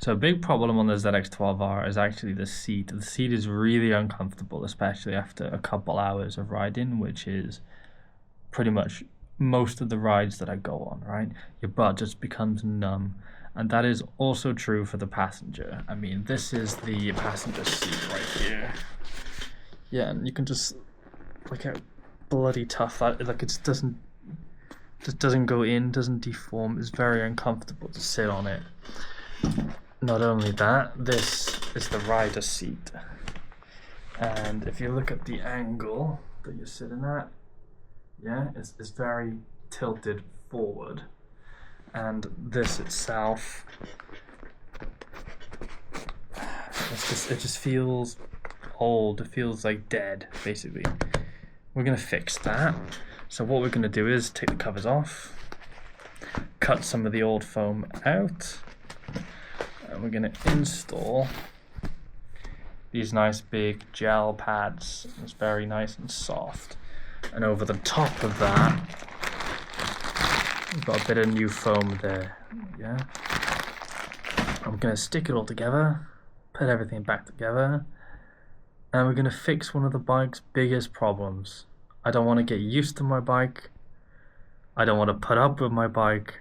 So a big problem on the ZX-12R is actually the seat. The seat is really uncomfortable, especially after a couple hours of riding, which is pretty much most of the rides that I go on, right? Your butt just becomes numb. And that is also true for the passenger. I mean, this is the passenger seat right here. Yeah, and you can just look how bloody tough that, like, it doesn't go in, doesn't deform. It's very uncomfortable to sit on it. Not only that, this is the rider seat. And if you look at the angle that you're sitting at, yeah, it's very tilted forward. And this itself, it just feels old. It feels like dead, basically. We're gonna fix that. So what we're gonna do is take the covers off, cut some of the old foam out, and we're gonna install these nice big gel pads. It's very nice and soft. And over the top of that, we've got a bit of new foam there, yeah? I'm gonna stick it all together, put everything back together, and we're gonna fix one of the bike's biggest problems. I don't wanna get used to my bike. I don't wanna put up with my bike.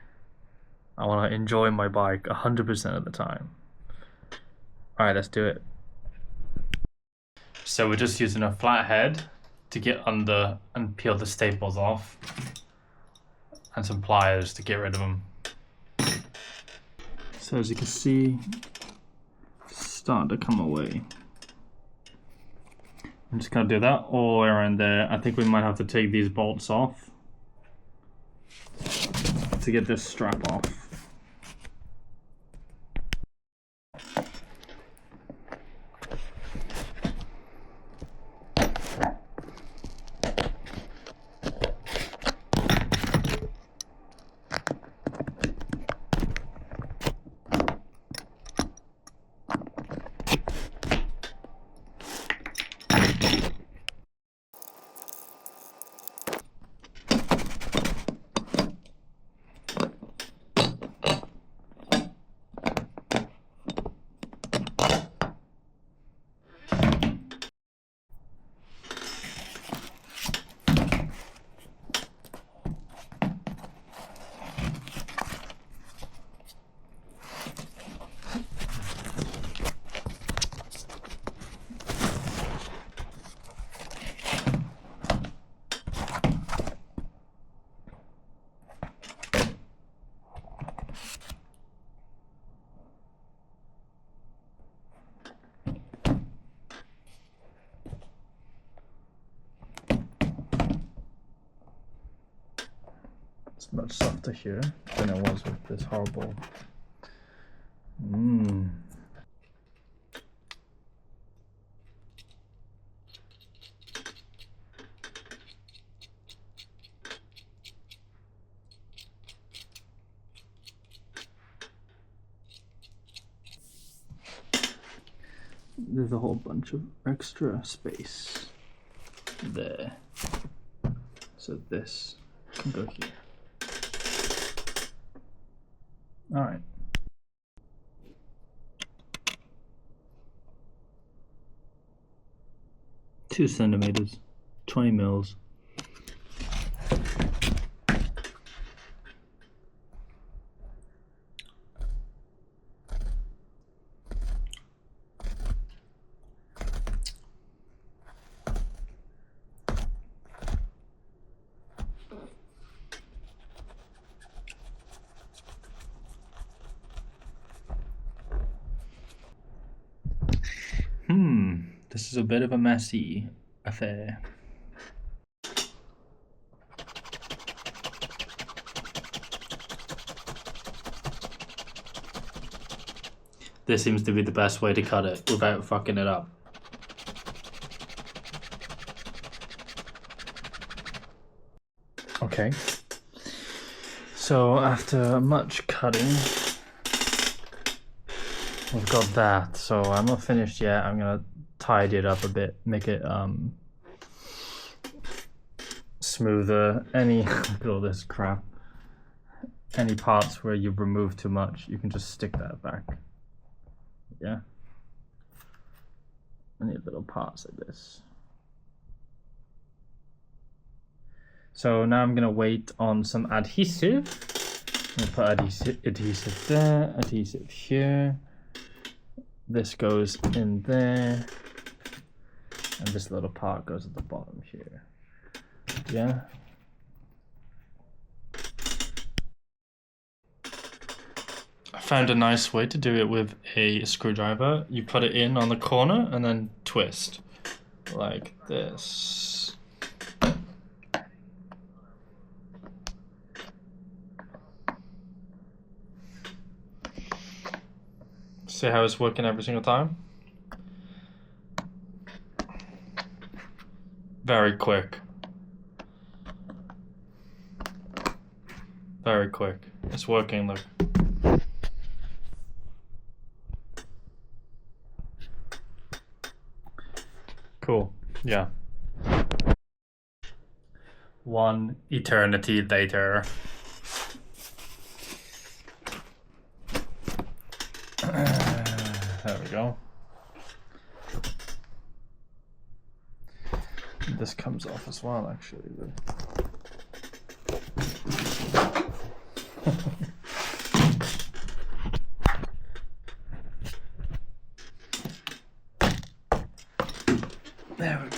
I wanna enjoy my bike 100% of the time. All right, let's do it. So we're just using a flat head to get under and peel the staples off, and some pliers to get rid of them. So as you can see, it's starting to come away. I'm just gonna do that all the way around there. I think we might have to take these bolts off to get this strap off. It's much softer here than it was with this horrible. There's a whole bunch of extra space there, so this can go here. All right. Two centimeters, 20 mils. This is a bit of a messy affair. This seems to be the best way to cut it without fucking it up. Okay. So after much cutting, we've got that. So I'm not finished yet. I'm gonna tidy it up a bit, make it smoother. Look at all this crap. Any parts where you've removed too much, you can just stick that back. Yeah. I need little parts like this. So now I'm gonna wait on some adhesive. I'm gonna put adhesive there, adhesive here. This goes in there, and this little part goes at the bottom here. Yeah. I found a nice way to do it with a screwdriver. You put it in on the corner and then twist like this. See how it's working every single time? Very quick. Very quick. It's working, look. Cool. Yeah. One eternity later. There we go. This comes off as well, actually. There we go.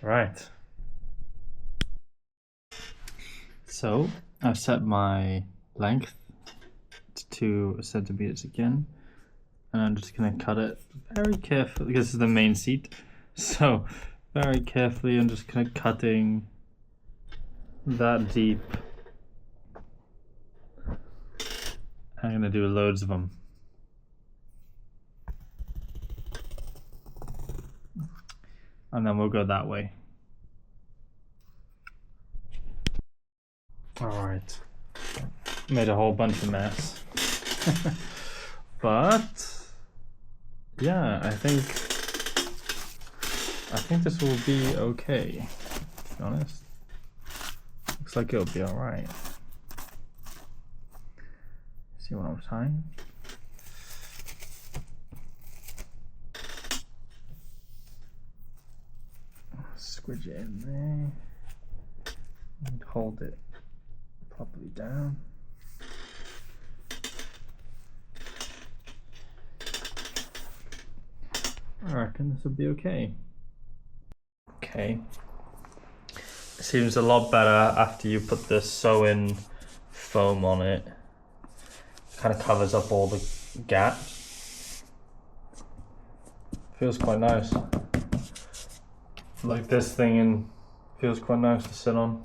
Right. So I've set my length to 2 centimeters again, and I'm just going to cut it very carefully because this is the main seat. So very carefully, I'm just kind of cutting that deep. I'm going to do loads of them. And then we'll go that way. Alright. Made a whole bunch of mess. But yeah, I think this will be okay, to be honest. Looks like it'll be alright. See one more time. Squidge it in there and hold it properly down. I reckon this will be okay. Okay. It seems a lot better after you put this sew-in foam on it. Kind of covers up all the gaps. Feels quite nice. Like this thing, and feels quite nice to sit on.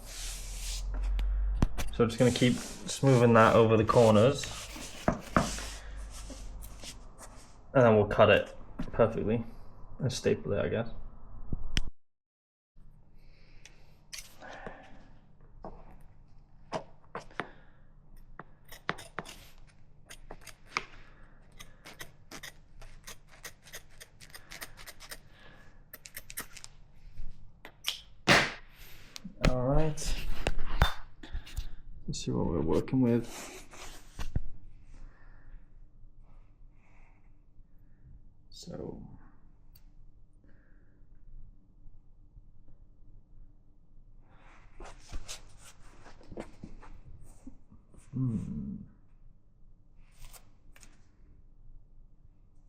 So I'm just going to keep smoothing that over the corners, and then we'll cut it perfectly and staple it, I guess. Alright, let's see what we're working with. So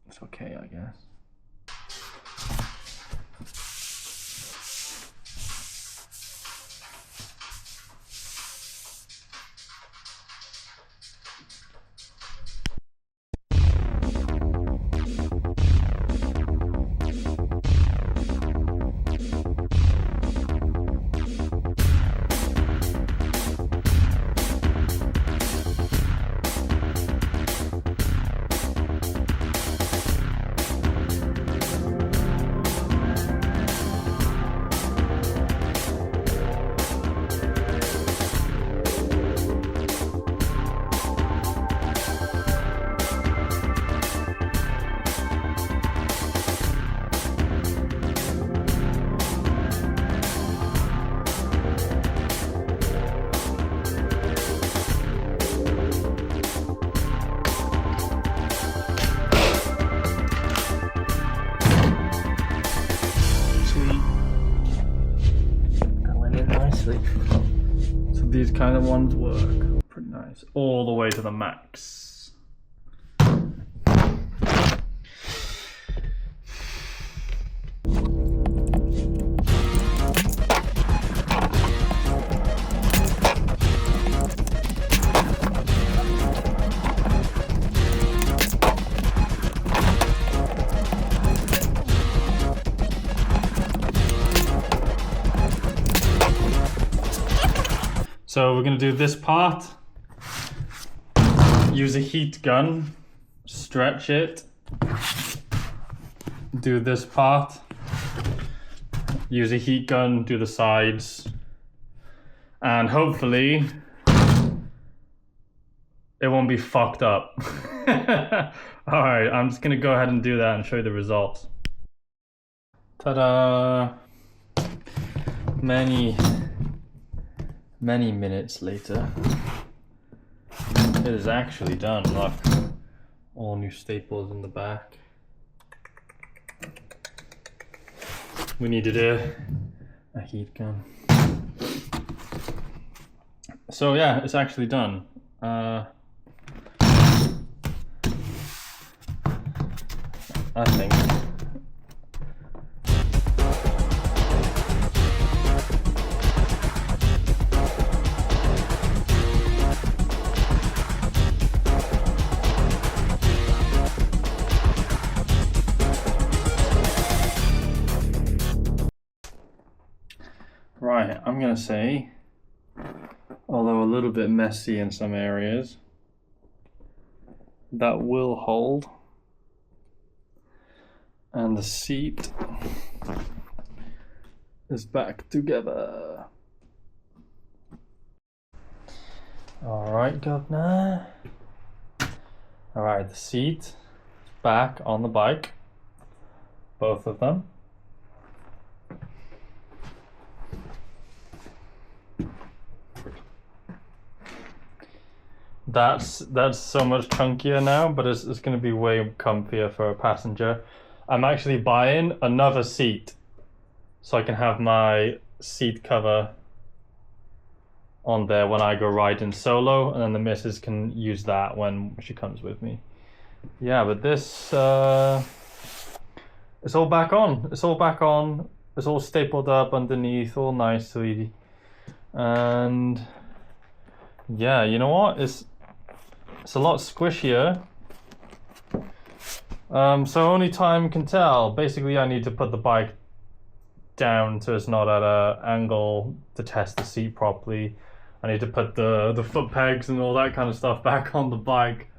it's okay, I guess. actually. So these kind of ones work pretty nice, all the way to the max. So we're going to do this part, use a heat gun, stretch it, do this part, use a heat gun, do the sides, and hopefully it won't be fucked up. Alright, I'm just going to go ahead and do that and show you the results. Ta-da! Many minutes later, it is actually done. Look, all new staples in the back. We needed a heat gun. So yeah, it's actually done. I think. Right, I'm gonna say, although a little bit messy in some areas, that will hold. And the seat is back together. Alright, governor. Alright, the seat is back on the bike. Both of them. That's so much chunkier now, but it's going to be way comfier for a passenger. I'm actually buying another seat so I can have my seat cover on there when I go riding solo, and then the missus can use that when she comes with me. Yeah, but this it's all back on. It's all back on. It's all stapled up underneath, all nicely. And yeah, you know what? It's a lot squishier. So only time can tell. Basically, I need to put the bike down so it's not at an angle to test the seat properly. I need to put the foot pegs and all that kind of stuff back on the bike.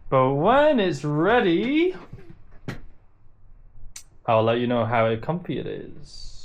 But when it's ready, I'll let you know how comfy it is.